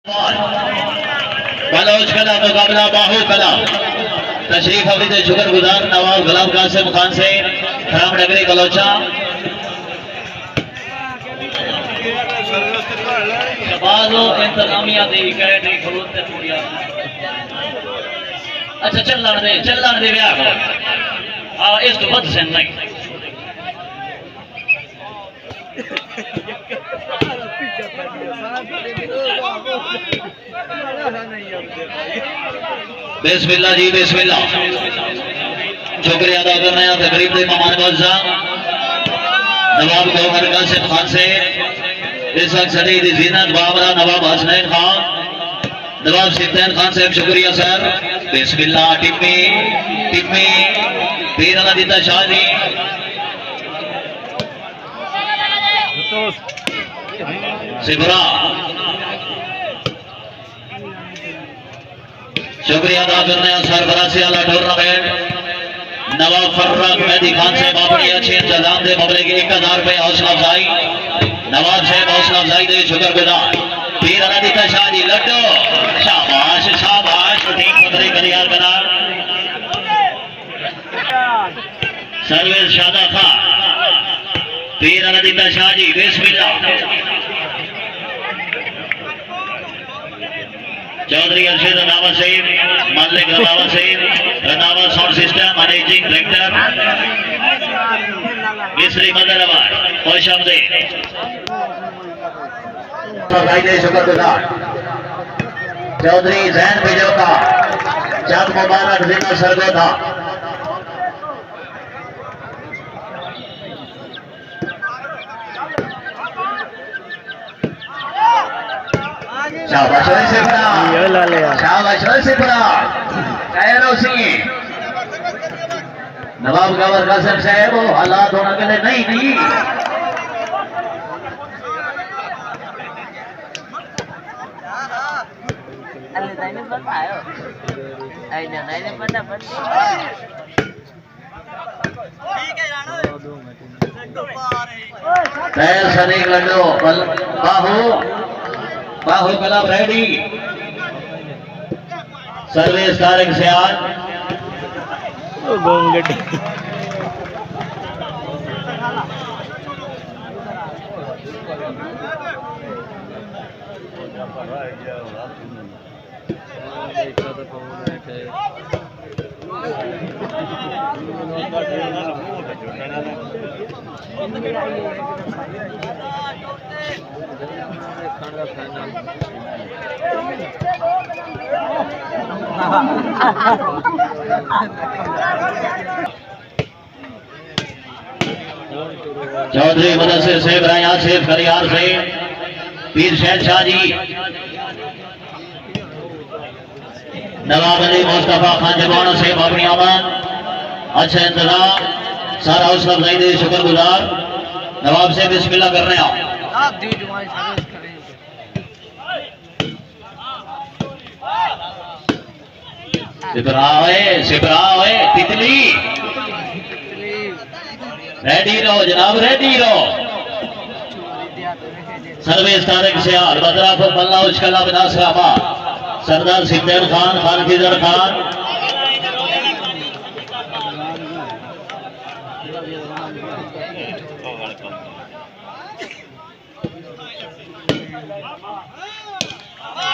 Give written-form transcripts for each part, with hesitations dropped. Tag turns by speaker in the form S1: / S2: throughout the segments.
S1: Bloch कला मुकाबला बाहू कला तशरीफ अफरीद शुक्रगुजार नवाब गुलाम कासिम खान से खराम नगरी बलोचा। शबाजो इंतजामिया दी कैडी खरूद ते पूरिया। अच्छा चलन दे ब्याह को आ इस तो बद से नहीं बिस्मिल्लाह जी बिस्मिल्लाह। शुक्रिया अदा करना है तकरीब के मेहमान बादशाह नवाब गवर्नर कासिम खान से इस वक्त सदी दी जीनत बाबरा नवाब हसनैन खान नवाब सिद्दीन खान साहब शुक्रिया सर। बिस्मिल्लाह टिम्मी टिम्मी पीर अला दीता शाह जी सिबरा शुक्रिया अदा करने सरबराह से अला टूर्नामेंट नवाब फर्रक मेहदी खान साहब अपनी अच्छी इंतजाम दे मामले की 1000 रुपए हौसला अफजाई नवाब साहब हौसला अफजाई दे शुक्रगुजार। पीर अला दीता शाह जी लड्डो शाबाश शाबाश ठीक पतरी करियार बना सर्विस शादा खा पीर अला दीता शाह जी बिस्मिल्लाह। Chaudhary Arshad Randhawa Saeed Malik Randhawa Saeed Randhawa sound system managing director मिस्री मदरवार खुशामदीद शुक्रगुजार। चौधरी जैन बिजोका चाँद मुबारक जिला सरगोधा शाबाश से बड़ा शाबाश से बड़ा नवाब गवर कासिम साहब हालात होने के लिए नहीं लड्डू बाहू बाहु कला रेडी सर्विस कारक से आज चौधरी मुदस्सिर से बराया से खरियार से पीर शहद शाह जी नवाब अली मुस्तफा खान जवानों से अपनी आवाज अच्छा इंतजाम सारा हौसला अफजाई दे शुक्रगुजार नवाब से बिस्मिल्लाह कर रहे हैं सिपरा तितली रेडी रहो जनाब रेडी रहो सर्विस तारिक से बदराफ मल्ला उशकला बिनासराबा सरदार सिद्दीन खान खान खिजर खान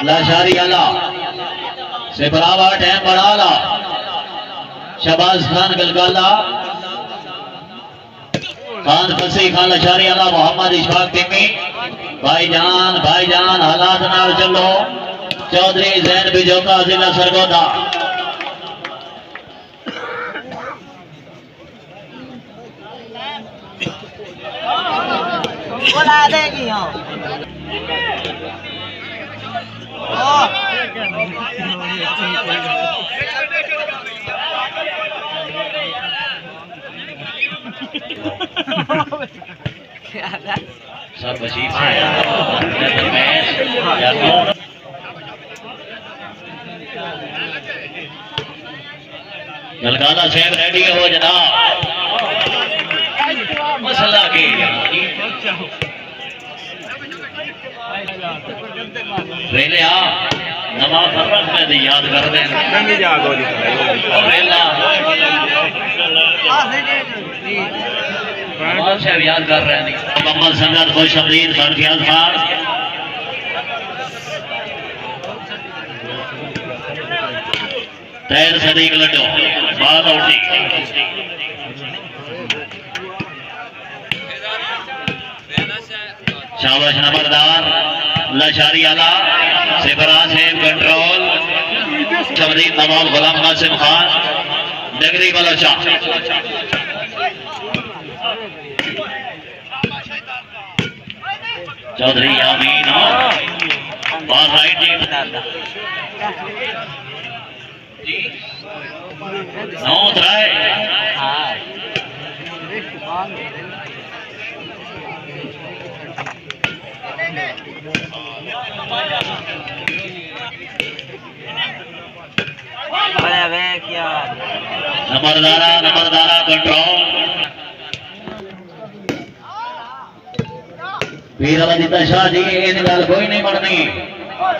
S1: लाशारी अला से बराबर टाइम बढ़ा ला शबाज खान गलगाला खान फसी खान लाशारी अला मोहम्मद इशफाक तिमी भाईजान हालात नाल चलो चौधरी जैन बिजोका जिला सरगोधा बोला देगी सब बशीर से गलगाला साहब रेडी हो जनाब मसला के वेलिया नवाब फरक में दी याद कर दे
S2: नंगी जा गोली
S1: वेला नवाब साहब याद कर रहे हैं मोहम्मद संगत खुश अमीद खान फियाज खान तैर सदीक लड्डू बाल आउटी शाबाश नंबरदार लशारी आला सिफरा से कंट्रोल शबरी नवाब गुलाम कासिम खान डगरी बलोचा चौधरी यामीन बाल राइट नौ राय नंबरदारा कंट्रोल वीर अजीत शाह जी इन गल कोई नहीं बननी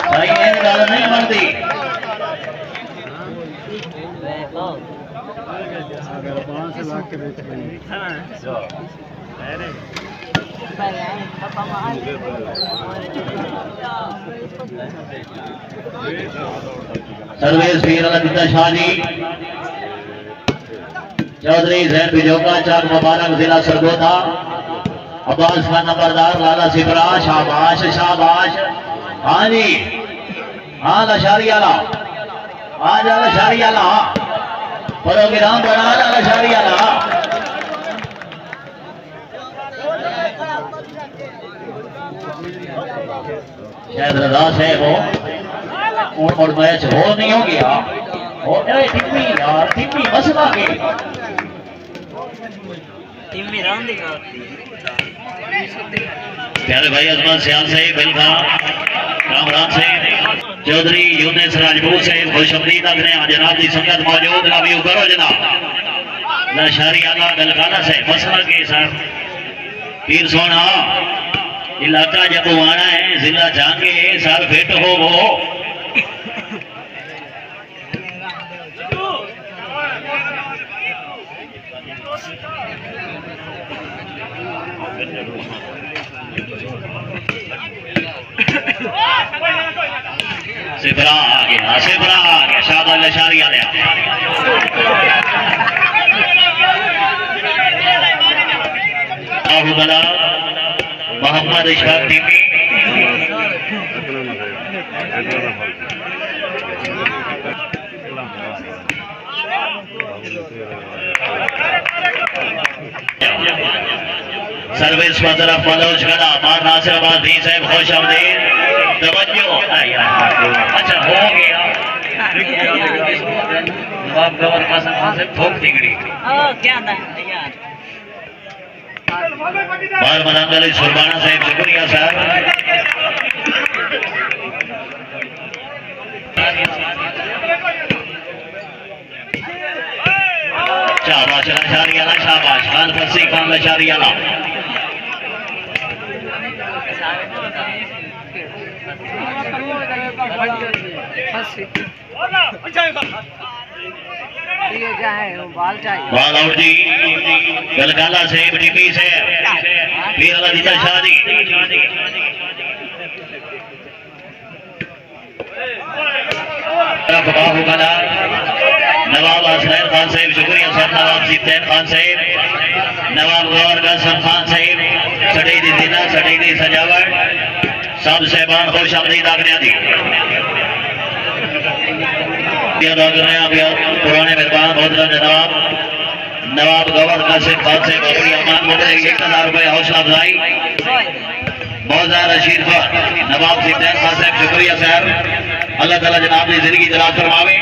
S1: भाई इन गल नहीं बनती सर्वेश वीर अजीत शाह जी चौधरी जैन बिजोका चाक मुबारक जिला सरगोधा अब्बास खान नंबरदार लाला सिपरा शाबाश शाबाश हाँ जी हाँ लशारी आला हाँ जा लशारी आला प्रोग्राम बना लशारी आला शायद रजा से हो और मैच हो नहीं हो गया और टिप्पी यार टिप्पी मसला के प्यारे भाई अजमान सियाल से बिल्खा कामरान से चौधरी यूनिस राजपूत से खुशअमदीद अगने जनाब की संगत मौजूद लावियो करो जनाब लशारी आला गलकाना से मसला के सर पीर सोना इलाका जब आना है जिला जाएंगे सर फिट हो वो सिफरा आ गया शाबाश लशारी आ गया मोहम्मद इशफाक टीमी सर्विस पर तरफ मनोज गला मार नासिराबाद दी साहब खुश आमदीद तवज्जो अच्छा हो गया नवाब गवर कासिम खान से ठोक तिगड़ी क्या था यार बार मनांगल सुरबाना साहब शुक्रिया साहब शाबाश लशारी आला शाबाश खान फसी खान लशारी आला बाल आउट जी गलगाला से टीपी से वीर अजीत शाह जी नवाब असलैन खान साहब शुक्रिया सर नवाब जितैन खान साहब नवाब गौर कासिम खान साहब सड़ी दी दिना सड़ी दी सजावट सब साहबान खुश आमदीद आगने दी पुराने मेहमान मोहतरम जनाब नवाब गवर कासिम खान से बाबरी अमान मोटे 1000 रुपए हौसला अफजाई मौजा रशीद खान नवाब जितैन खान साहब शुक्रिया सर अल्लाह ताला जनाब की जिंदगी जला फरमावे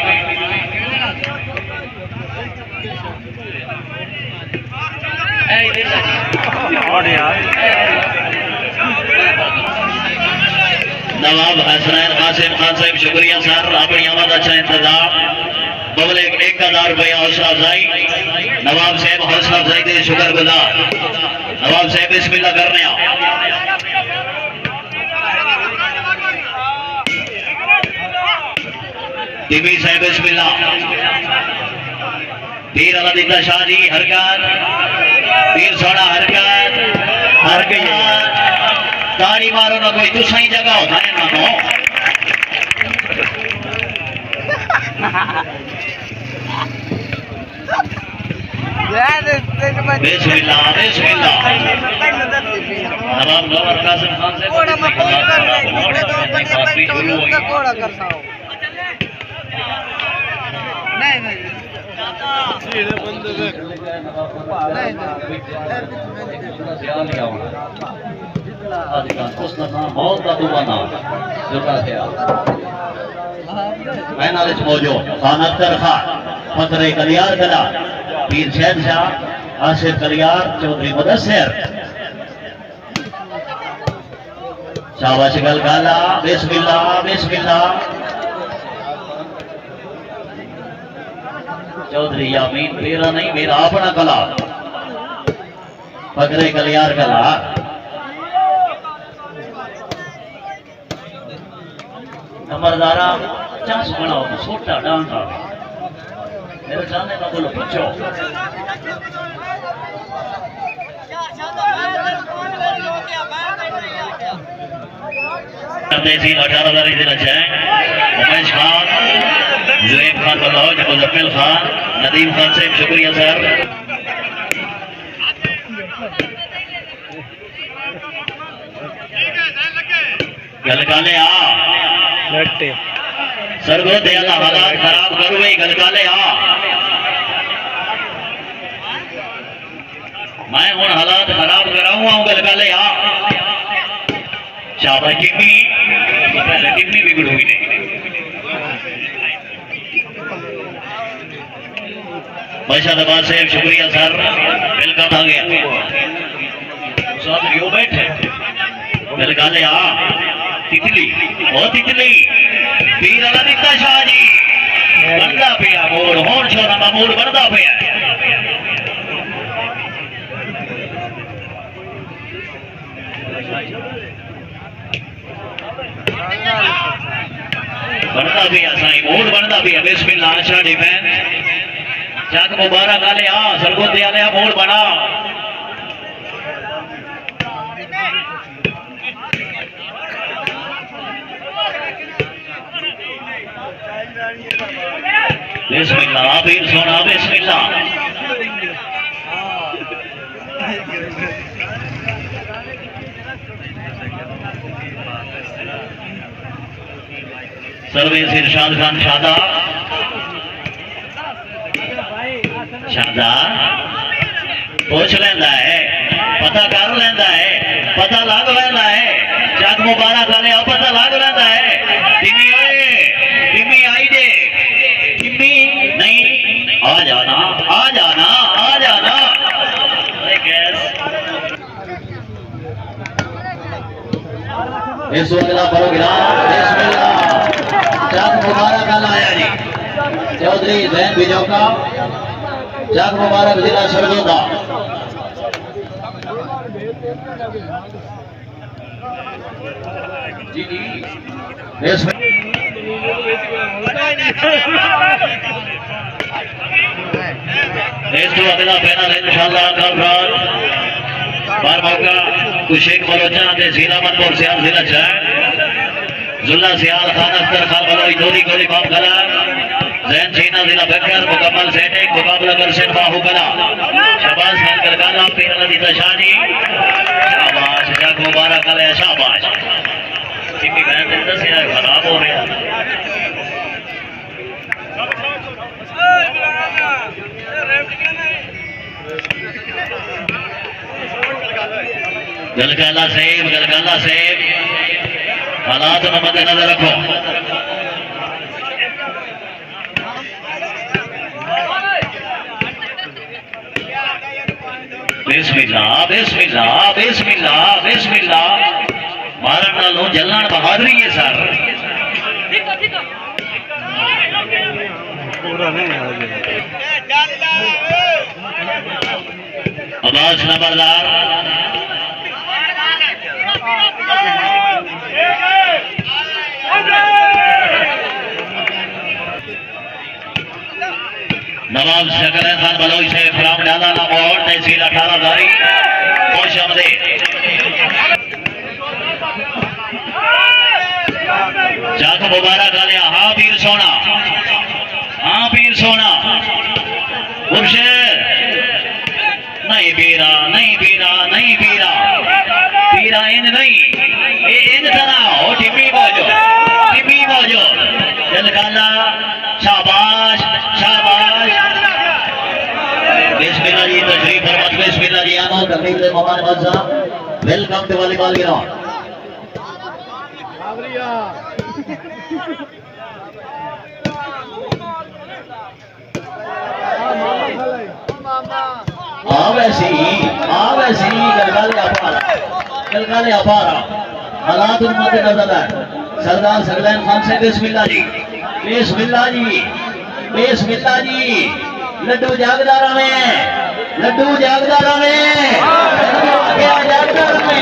S1: नवाब हसनैन कासिम खान साहब शुक्रिया सर अपनी आमद अच्छा इंतजाम बगल 1000 रुपया हौसला अफजाई नवाब साहब हौसला अफजाई के शुक्रगुजार नवाब साहब बिस्मिल्लाह करने टीवी साहब बिस्मिल्लाह पीर अलादीन शाह जी हरकत पीर सोना हरकत हरकत ताड़ी मारो ना कोई तू सही जगह होता है ना को बिस्मिल्लाह बिस्मिल्लाह नवाब गवर कासिम खान से
S2: कोड़ा मैं फोन कर रहा हूं तो बने तो उसका कोड़ा करता हूं नहीं नहीं सीधे बंद देख नहीं
S1: बहुत का दुआना जुटा से मैं नाले मौजूद खान अख्तर खान फतरे कलियार कला पीर शहद शाह आसिफ कलियार चौधरी मुदस्सिर शाबाश गलगाला बिस्मिल्लाह बिस्मिल्लाह चौधरी यामीन मेरा नहीं मेरा अपना कला फकरे कलियार कला नंबरदारा चांस बनाओ छोटा डांटा मेरे सामने का बोलो पूछो तहसील 18,000 देना चाहें उमेश खान जुएब खान बलौज मुजम्मिल खान नदीम खान से शुक्रिया सर गलकाले आ सरगो दयाला हालात खराब करो गलकाले आ मैं हूं हालात खराब कराऊंगा गलकाले आ शाबाश टिम्मी टिम्मी बिगड़ोगी नहीं बैशादाबाद से शुक्रिया सर वेलकम आ गया यो बैठे गलकाले आ तितली ओ तितली पीर अलादीन शाह जी बनता पिया मोड़ होर छोरा दा मोड़ बनता पिया बनता पिया साईं मोड़ बनता पिया बिस्मिल्लाह अच्छा डिफेंस जग मुबारक आले आ सरगोदे आले आ मोड़ बना बिस्मिल्लाह पीर सोना बिस्मिल्लाह सर्वेश इरशाद खान शादा शादा पूछ लेंदा है पता कर लेंदा है पता लग लेंदा है जग मुबारक आले आ पता लग लेंदा है टिम्मी ओए टिम्मी आई दे टिम्मी नहीं आ जाना आ जाना आ जाना इस अगला प्रोग्राम बिस्मिल्लाह जग मुबारक आया जी चौधरी जैन बिजोका जग मुबारक जिला सरगोदा जी जी अगला पैनल इंशाअल्लाह कल रात बार मौका कुशेक बलोचा जिला मनपुर सियाल जिला चार जुल्ला सियाल खान अख्तर खान बलोई दोरी गोली बाप गला जैन सीना जिला बकर मुकम्मल सेटिंग मुकाबला कर सेठ बाहुबला शाबाश खान गलगाला पीर अलादीन शाह जी शाबाश जग मुबारक आले शाबाश टिम्मी बहन ने दस खराब हो रहा गलगाला सेब हालात में मद्देनजर रखो बिस्मिल्लाह बिस्मिल्लाह बिस्मिल्लाह बिस्मिल्लाह मारन नालों जलन बहादुरी है सर अब्बास नंबरदार नवाब शकरैन खान बलोच से फराम डाला लाहौर तहसील 18 दारी खुश आमदीद। जाक मुबारक आलिया। हाँ पीर सोना, हाँ पीर सोना मुर्शिद नहीं पीरा, नहीं पीरा, नहीं पीरा, पीरा इन नहीं इन तरह ओ टिमी बोझो, टिमी बोझो जलकाला। शाबाश शाबाश। बिस्मिल्लाह जी तशरीफ फरमात। बिस्मिल्लाह जी आनो तकरीब से मोहम्मद बादशाह welcome to volleyball ground. Owaisi गलगाले अपारा हालात मद्दे नजर है। सरदार सकलैन खान से बिस्मिल्लाह जी, बिस्मिल्लाह जी, बिस्मिल्लाह जी। लड्डू जागदार में, लड्डू जागदार में, जागदार में।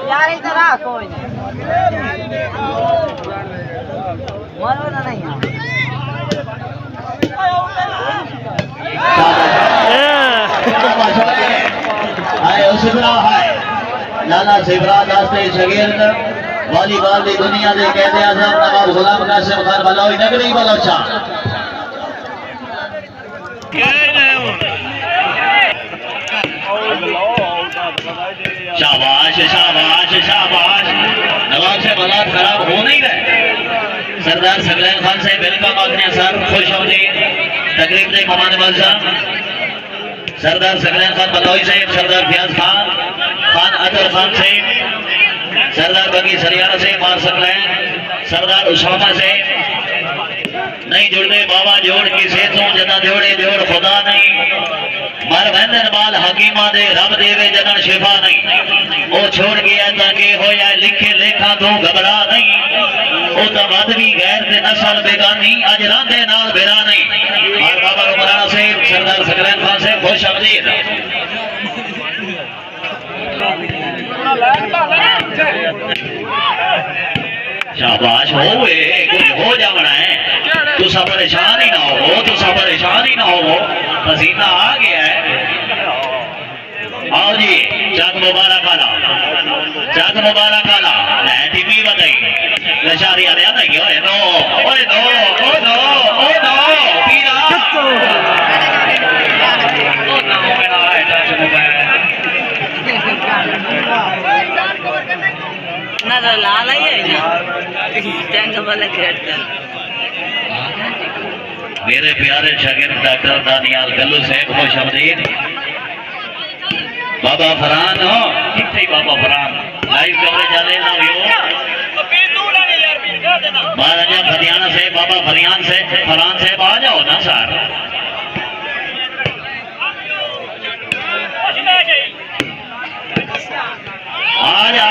S2: यार इधर आ कोई मरो ना नहीं लाला सिबरा दास्ते शगीर्द वॉलीबॉल की दुनिया के कहते आजम नवाब गुलाम कासिम खान बलौई नगरी बलोचा। शाबाश शाबाश शाबाश। नवाब से हालात खराब हो नहीं रहे। सरदार सकलैन खान से वेलकम आखने सर खुश आमदीद तकरीब से मोहम्मद बादशाह। सरदार सकलैन खान बलौई साहब, सरदार फयाज खान, खान अतर खान से, सरदार बगी सरियाना से मार सकलैन, सरदार उसामा से नहीं जुड़ने बाबा जोड़ की सेतों जना जोड़े जोड़ खुदा नहीं। मर बहन बाल हकीमा दे रब देवे जनन शिफा नहीं। वो छोड़ गया ताकि हो या लिखे लेखा तू घबरा नहीं। वो तो वध भी गैर ते नस्ल बेगानी अज रांधे नाल बेरा नहीं। और बाबा उमराना से सरदार सकलैन खान से खुश आमदीद। शाबाश हो कुछ हो जावना है। तुसा परेशान ही ना हो, तुसा परेशान ही ना हो। पसीना आ गया है। आओ जी जग मुबारक आला, जग मुबारक आला। टीवी बताई लशारी आले आता कि ओए नो ओए नो ओ नो ओ नो पीरा ओ नो मेरा है टच मोबाइल ना तो लाल ही है ना टैंक वाला खेलते। मेरे प्यारे शागिर्द डॉक्टर दानियाल गल्लू साहब खुश आमदीद। बाबा फरहान हो कितने बाबा फरहान लाइव कवरेज वाले ना हो महाराजा फरियाना से बाबा फरियान से फरहान साहब आ जाओ ना सर। आ जा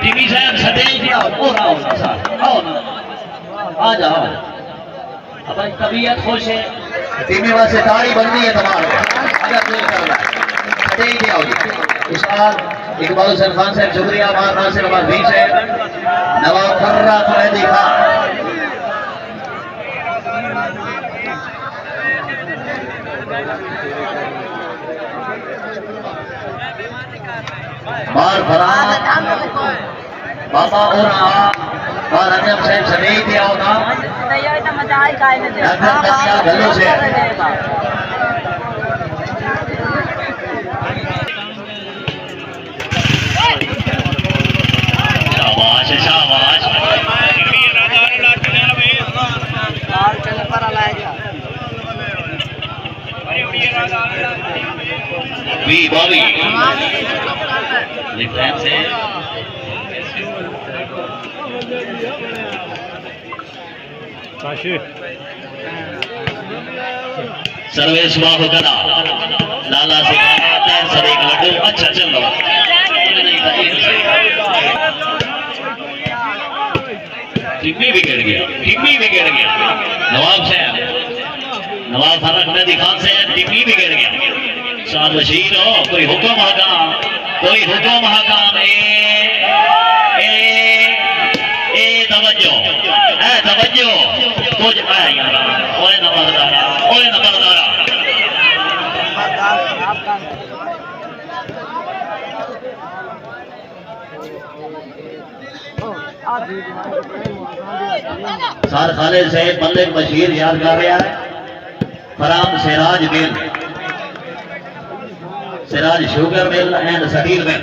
S2: टीवी साहब सटेज आओ ना सर, आओ ना आ जाओ। अब तबीयत खुश है, टीवी वास्ते ताड़ी बनती है तुम्हारा अगर दिल कर रहा है सटेज आओ जी। उस्ताद इकबाल हुसैन खान साहब शुक्रिया। मार नासिर अहमद भी साहब, नवाब फर्रा फरैदी खान, मार फरहान बाबा और और अजब साहब सभी दिया होगा गलों से। शाबाश शाबाश। वी बॉबी लिफ्ट से सर्वेश बाहु कदा लाला से सर एक लड्डू। अच्छा चलो टिम्मी बिगड़ गया, टिम्मी बिगड़ गया। नवाब साहब, नवाब फर्रुख मेहदी खान से टिम्मी बिगड़ गया। साद बशीर हो कोई हुक्म आगा कोई हुक्म हकाम ए तवज्जो कुछ आया यार ओए नंबरदारा
S1: सर खालिद से मलिक बशीर याद कर रहा है। फराम सिराज मिल, सिराज शुगर मिल एंड सटील मिल।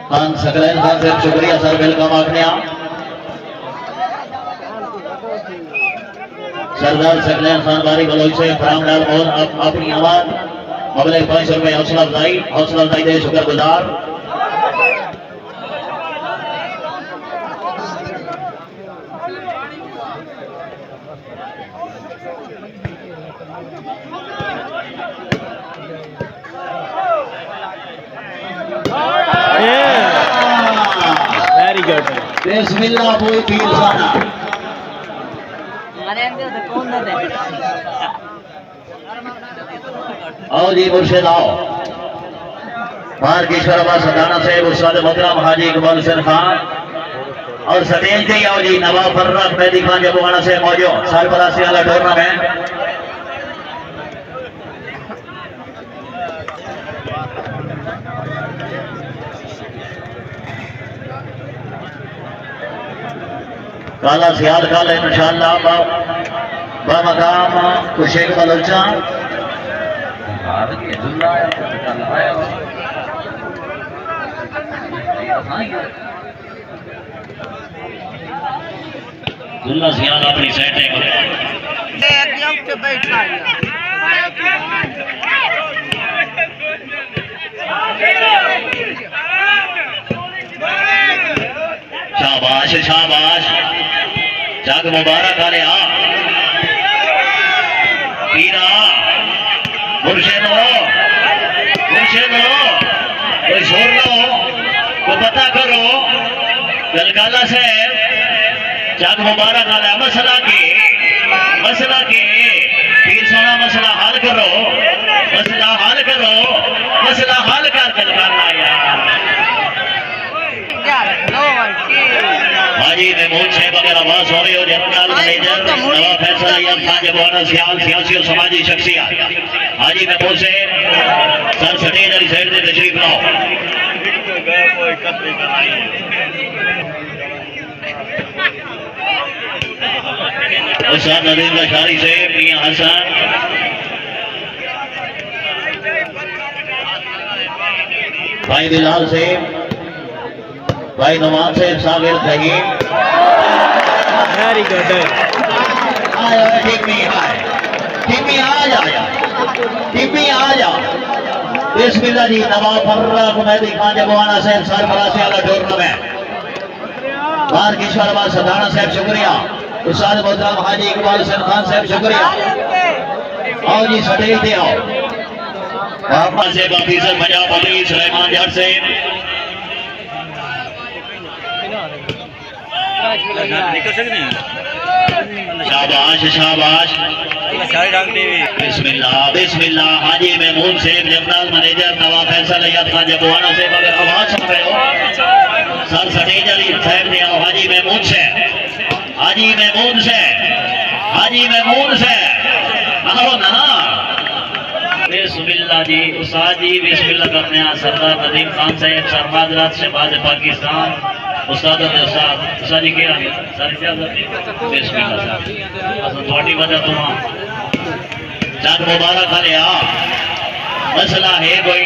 S1: खान सकलैन खान साहब शुक्रिया सर, वेलकम आखने सरदार सकलैन खान बारी बलोच से फराम डाल मोल अपनी आवाज मबले 500 रुपए हौसला अफजाई दे शुक्रगुजार।
S3: Very good.
S1: बिस्मिल्लाह बोई पीर साना। आओ जी मुर्शिद आओ। बाहर की शरबा सदाना से उस्ताद मोहतरम हाजी इकबाल हुसैन खान और स्टेज पे आओ जी नवाब फर्रख मेहदी खान जबुआना से मौजूद सरपरासी वाला टूर्नामेंट। काला सियाल काल इंशाअल्लाह बमकाम कुशेक बलोचा
S2: दुल्ला सियाल अपनी सेटिंग शाबाश शाबाश जग मुबारक आले पीरा मुर्शिद हो कोई छोड़ लो को पता करो गलगाला से जग मुबारक आले मसला के पीर सोना मसला हल करो मसला हल कर गलगाला यार हाजी महमूद साहब अगर आवाज हो रही हो जनरल मैनेजर नवाब फैसल अय्यब खान जबुआना सियाल सियासी और समाजी शख्सियत हाजी महमूद से सर स्टेज वाली साइड से तशरीफ लाओ। उस्ताद नदीम लशारी से मियां हसन भाई बिलाल से भाई नवाब से साबिर फहीम।
S3: Very good.
S1: आया टिम्मी आ जा। बिस्मिल्लाह जी नवाब फर्रख मेहदी खान जबुआना साहब सरफराजी वाला टूर्नामेंट। बाहर की शरबा सदाना साहब शुक्रिया। उस्ताद मोहतरम हाजी इकबाल हुसैन खान साहब शुक्रिया। आओ जी स्टेज पे आओ। बाबा से ऑफिसर पंजाब पुलिस रहमान जट से शाबाश बिस्मिल्लाह हाजी महमूद सेठ जनरल मैनेजर नवाब फैसल अय्यब खान जबुआना से अगर आवाज सुन रहे हो सर स्टेज वाली साइड में आओ। हाजी महमूद से आओ ना। बिस्मिल्लाह जी उस्ताद जी बिस्मिल्लाह करने सरदार नदीम खान साहब सरमादरात शहबाज पाकिस्तान उस्ताद जी के थोड़ी वजह तो जग मुबारक लिया मसला है कोई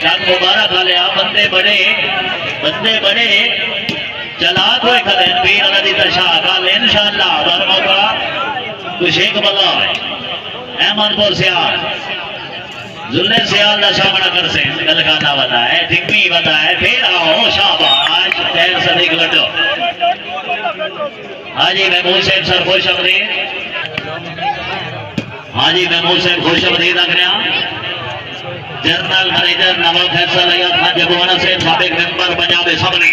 S1: जग मुबारक लिया बंदे बड़े चला कोई करें पीर नदी शाह काल इंशाअल्लाह हर मौका कुछ एक बला अहमदपुर सियाल जुल्ले सियाल का सामना कर से गलगाना बताए टिम्मी बताए फिर आओ शाबाश तैर सदी लटो। हाजी महमूद साहब सर खुश अमदीद अगरिया जनरल मैनेजर नवाब फैसल अय्यब खान जबुआना से साबिक मेंबर पंजाब असम्बली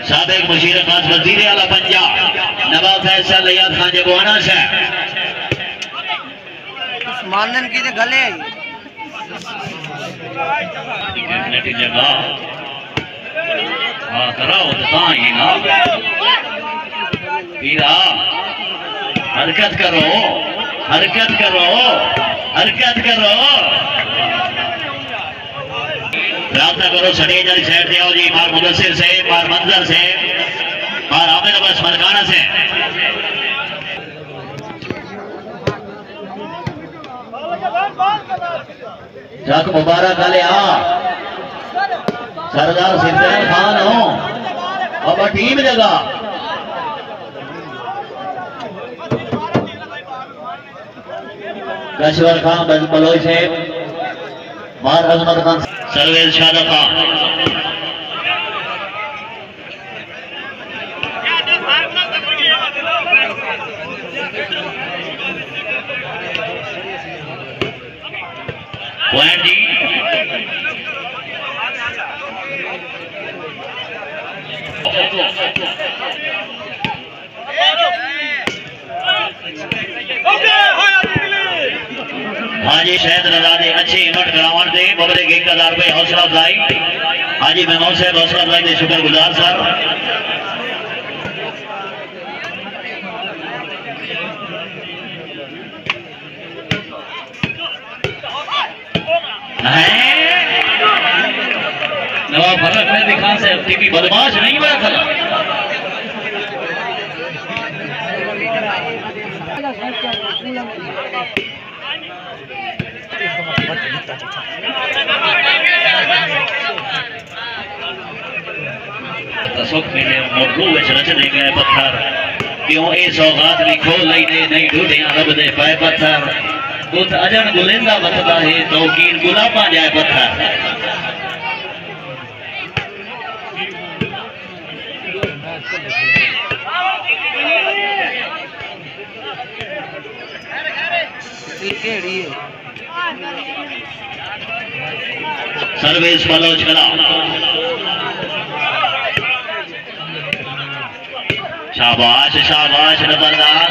S2: साबिक मुशीर खास वजीर आला पंजाब नवाब फैसल लियात खान जगवाना से
S4: मानन की ते गले
S2: नेटी जगह हाँ कराओ तो ही ना पीरा हरकत करो हरकत करो हरकत करो राब्ता करो सड़े जल साइड से आओ जी मार मुदस्सिर से मार मंजर से मार आमिर अब्बास मरकाना से
S1: जग मुबारक अले आ सरदार सिद्दीक खान हो अब टीम जगह कश्वर खान बलोच से मार अजमत खान
S2: सरवेज शादा खान पॉइंट जी हाजी शहद नजारे अच्छी हिम्मत करावन दे बबरे के 1000 रुपए हौसला अफजाई हाजी मेहमान साहब हौसला अफजाई के शुक्रगुजार सर नवाब फरक ने दिखा से टीवी बदमाश नहीं हुआ था सुख मिले मोटू विच रचने गए पत्थर क्यों ए सौगात भी खोल लई दे नहीं ढूंढिया रब दे पाए पत्थर कुछ अजन गुलिंदा वतदा है तौकीर गुलाबा जाए पत्थर सर्विस बलोच कला शाबाश शाबाश नंबरदार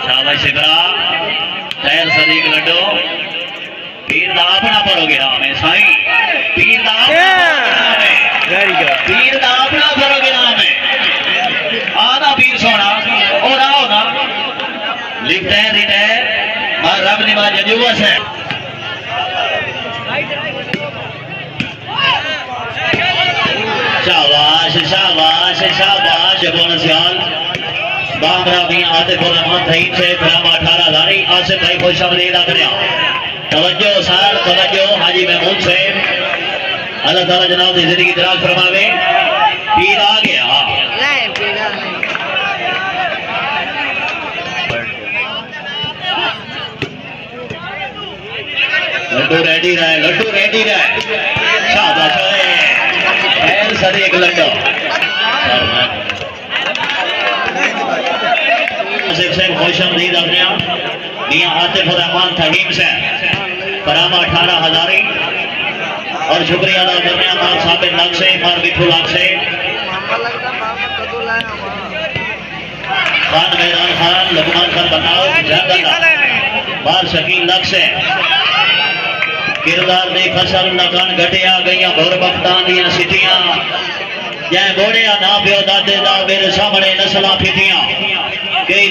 S2: शाबाश शिकरा तैर सदीक लड्डो पीर दा अपना प्रोग्राम है साईं पीर दा
S3: वेरी गुड
S2: पीर दा अपना प्रोग्राम है आधा पीर सोना और आओ ना लिखते हैं रिटायर और रब निमा जजूबस है शाबाश शाबाश शाबाश बोनस याल बाबरा भी आतिफ उर रहमान तईब से फिल्म 18,000 आसिफ भाई खुश आमदीद आखिया तवज्जो सार तवज्जो हाजी महमूद से अल्लाह ताला जनाब की जिंदगी दराज फरमावे पीर आ गया लड्डू रेडी रहे शाबाश खैर सदी एक लड्डू खुश आमदीद आखिया मियां आतिफ उर रहमान तहीम से फरामा 18,000 और शुक्रिया अदा करने मार साबिर लाख से मार मिठू लाख से खान मैदान खान लुकमान खान बताओ बार शकील लाख से किरदार दी फसल नकान घटिया गई भोर बख्तान दियां सिटियां जै बोड़िया ना पियो दादे दा मेरे सामने नस्लां फिटियां कई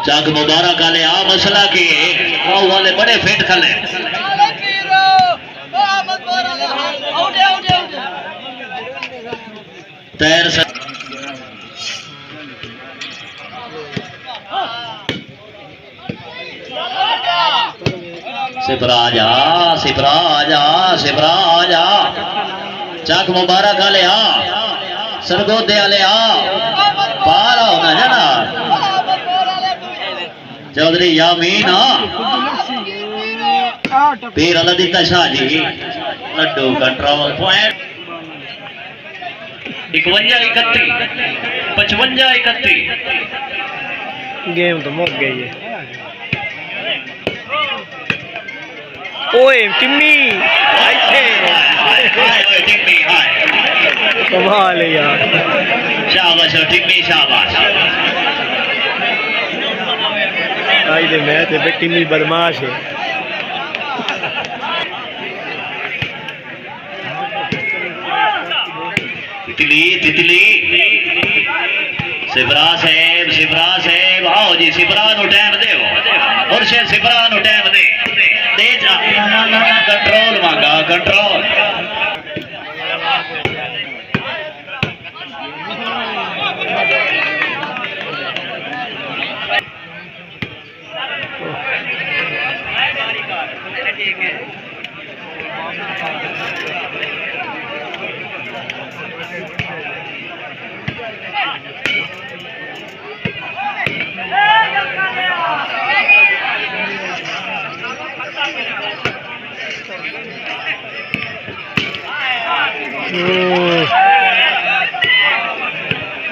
S2: जग मुबारक आले आ मसला के वाले बड़े फिट खले तैर सिपराजा सिपराजा सिपराजा चक मुबारक आले आ सरगोदे आले आ पार आओ ना जना
S1: चौधरी यामीन पीर अलदिता Shah ji Laddu control point
S2: 51-31 55-31
S3: game तो मुक गई है। ओए टिम्मी
S2: टिम्मी हाय
S3: कमाल है यार।
S2: शाबाश टिम्मी शाबाश
S3: आई दे मैच है टिम्मी बदमाश है।
S2: तितली तितली सिफरा साहेब आओ जी सिफरा नु टाइम देओ मुर्शिद सिफरा नु टाइम दे जा कंट्रोल मांगा कंट्रोल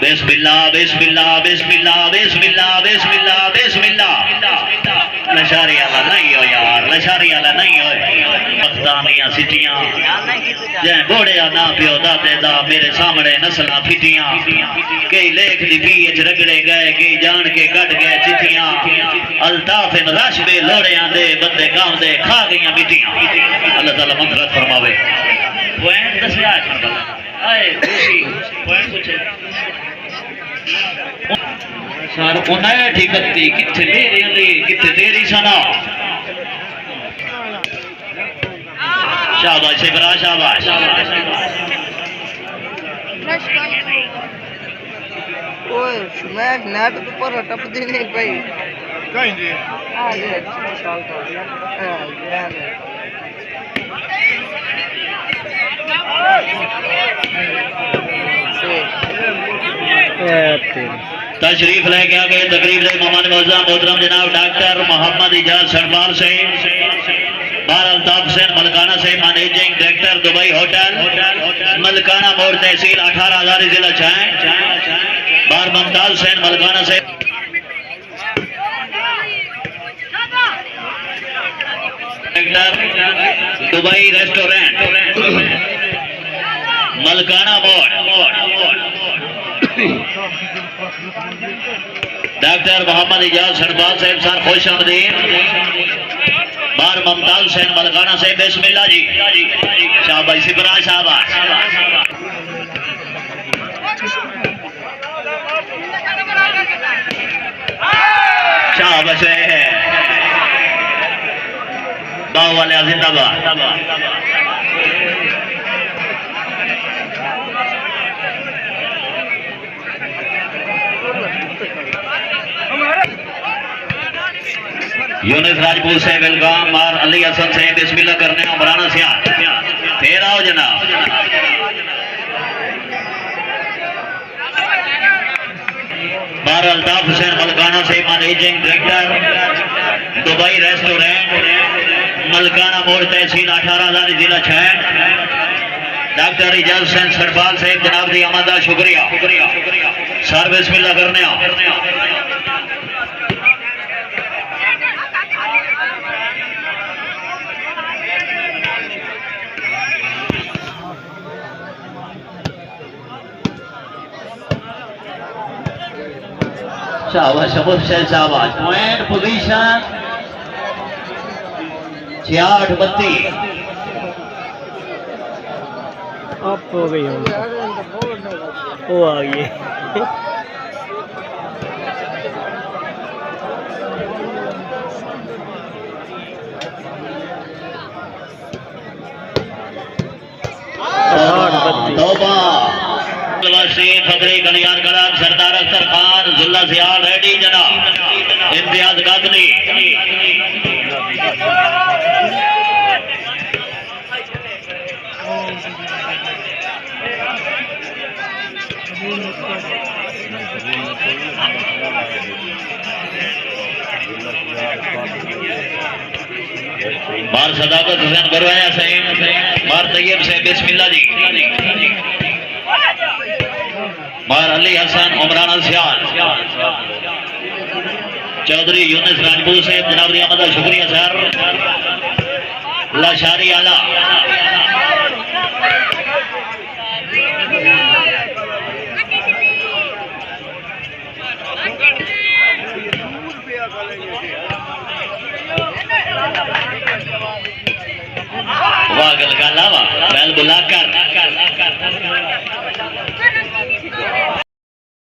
S2: बिस्मिल्लाह बिस्मिल्लाह बिस्मिल्लाह बिस्मिल्लाह बिस्मिल्लाह बिस्मिल्लाह लशारी वाला नहीं हो यार लशारी वाला नहीं हो मस्तानियां सिटियां जै घोड़िया ना प्यो दादे दा मेरे सामने नस्लां फिटियां कई लेख लिपी च रगड़े गए कई जान के कट गए चिट्ठियां अल्ताफ रश बे लोड़ियां दे बंदे गांव दे खा गईयां मिट्टियां अल्लाह ताला मगफरत फरमावे पॉइंट दसया आए खुशी पॉइंट पूछे सर उन्हें ठिकती किथे मेरे अली किथे तेरी सना शाबाश इब्रा शाबाश
S4: ओए स्मैश नेट ऊपर टपदी नहीं भाई
S3: कहीं जी
S4: आ ये साल का
S2: तशरीफ लेके आ गए तकरीब से मोहम्मद मौजा मोहतरम जनाब डॉक्टर मोहम्मद इजाज सरबार से बार अल्ताफ हुसैन मलकाना से managing director Dubai hotel Malkana मोड़ तहसील 18,000 जिला छाए बार मुमताज हुसैन मलकाना से डायरेक्टर दुबई रेस्टोरेंट मलकाना मोड़ डॉक्टर मोहम्मद इजाज सरबाज साहब सर खुश आमदीद बार मुमताज हुसैन मलकाना से बिस्मिल्लाह जी शाबाश सिफरा शाबाश शाबाश बाव वाले जिंदाबाद यूनिस राजपूत से वेलकम और अली हसन से बिस्मिल्लाह करने उमराना से फिर आओ जनाब बार अल्ताफ हुसैन मलकाना से managing director Dubai restaurant Malkana मोड़ तहसील 18,000 जिला छह डॉक्टर इजाज हुसैन सरबाल साहब जनाब दी आमदा शुक्रिया सर बिस्मिल्लाह करने शाबाश मुर्शिद शाबाश पॉइंट पोजीशन 66-32
S3: अप हो गई वो आ गई
S2: फकरी गलियार कलाम सरदार अख्तर खान जुल्ला सियाल रेड्डी जनाब इम्तियाज गादनी
S1: बार सदाकत हुसैन करवाया सही बार तैयब से बिस्मिल्लाह जी बार अली हसन उमरान सियाल चौधरी यूनिस राजपूत से जनाब रियामत शुक्रिया सर लाशारी आला वाह गलगाला वाह बैल बुलाकर